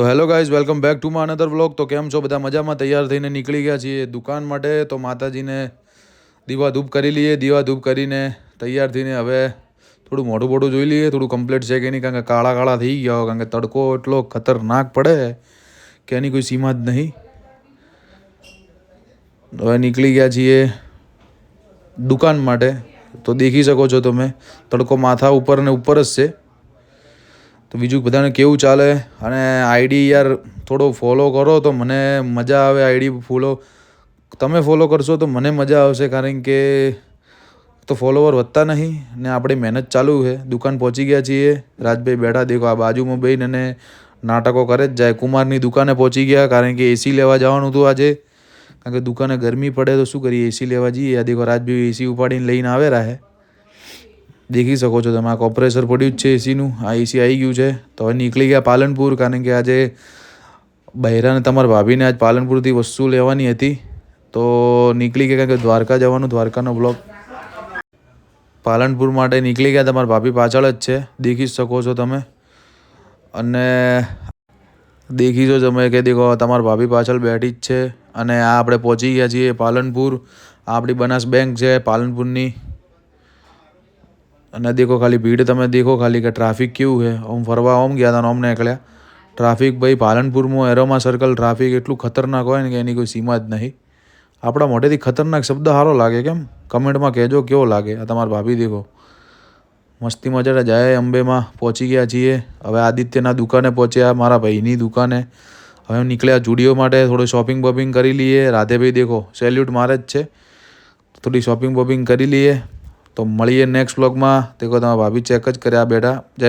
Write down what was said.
તો hello guys, welcome back to my another vlog. તો કેમ છો બધા? મજામાં? તૈયાર થઈને નીકળી ગયા છીએ દુકાન માટે. તો માતાજીને દીવા ધૂપ કરી લઈએ. દીવા ધૂપ કરીને તૈયાર થઈને હવે થોડું મોઢું બોઢું જોઈ લઈએ, થોડું કમ્પ્લીટ છે કે નહીં, કારણ કે કાળા કાળા થઈ ગયા હોય, કારણ કે તડકો એટલો ખતરનાક પડે કે એની કોઈ સીમા જ નહીં. હવે નીકળી ગયા છીએ દુકાન માટે. તો દેખી શકો છો તમે, તડકો માથા ઉપર ને ઉપર જ છે. તો બીજું બધાને કેવું ચાલે? અને આઈડી યાર થોડો ફોલો કરો તો મને મજા આવે. આઈડી તમે ફોલો કરશો તો મને મજા આવશે, કારણ કે તો ફોલોવર વધતા નહીં ને આપણી મહેનત ચાલુ છે. દુકાન પહોંચી ગયા છીએ. રાજભાઈ બેઠા દેખો આ બાજુમાં બેહીને અને નાટકો કરે જ જાય. કુમારની દુકાને પહોંચી ગયા, કારણ કે એસી લેવા જવાનું હતું આજે, કારણ કે દુકાને ગરમી પડે તો શું કરીએ, એસી લેવા જઈએ. આ દેખો રાજભાઈ એસી ઉપાડીને લઈને આવેલા છે. દેખી શકો છો તમે, આ કોમ્પ્રેસર પડ્યું જ છે એસીનું. આ એસી આવી ગયું છે. તો હવે નીકળી ગયા પાલનપુર, કારણ કે આજે બહેરાને તમારા ભાભીને આજ પાલનપુરથી વસ્તુ લેવાની હતી. તો નીકળી ગયા, કારણ કે દ્વારકા જવાનું, દ્વારકાનો બ્લોગ. પાલનપુર માટે નીકળી ગયા. તમારા ભાભી પાછળ જ છે, દેખી શકો છો તમે. અને દેખી છો તમે કે દેખો તમારા ભાભી પાછળ બેઠી જ છે. અને આ આપણે પહોંચી ગયા છીએ પાલનપુર. આ આપણી બનાસ બેંક છે પાલનપુરની. અને દેખો ખાલી ભીડ તમે દેખો ખાલી કે ટ્રાફિક કેવું છે. ઓમ ફરવા ઓમ ગયા હતા, ઓમ નીકળ્યા. ટ્રાફિક ભાઈ પાલનપુરમાં એરોમા સર્કલ ટ્રાફિક એટલું ખતરનાક હોય ને કે એની કોઈ સીમા જ નહીં. આપણા મોઢેથી ખતરનાક શબ્દ સારો લાગે કેમ? કમેન્ટમાં કહેજો કેવો લાગે. આ તમારા ભાભી દેખો મસ્તી મજા જાય. અંબેમાં પહોંચી ગયા છીએ. હવે આદિત્યના દુકાને પહોંચ્યા, મારા ભાઈની દુકાને. હવે નીકળ્યા જુડિયો માટે. થોડું શોપિંગ બોપિંગ કરી લઈએ. રાધેભાઈ દેખો સેલ્યુટ મારે જ છે. થોડી શોપિંગ બોપિંગ કરી લઈએ. તો મળીએ નેક્સ્ટ વ્લોગમાં. દેખો તમારા ભાભી ચેક જ કર્યા બેઠા. જય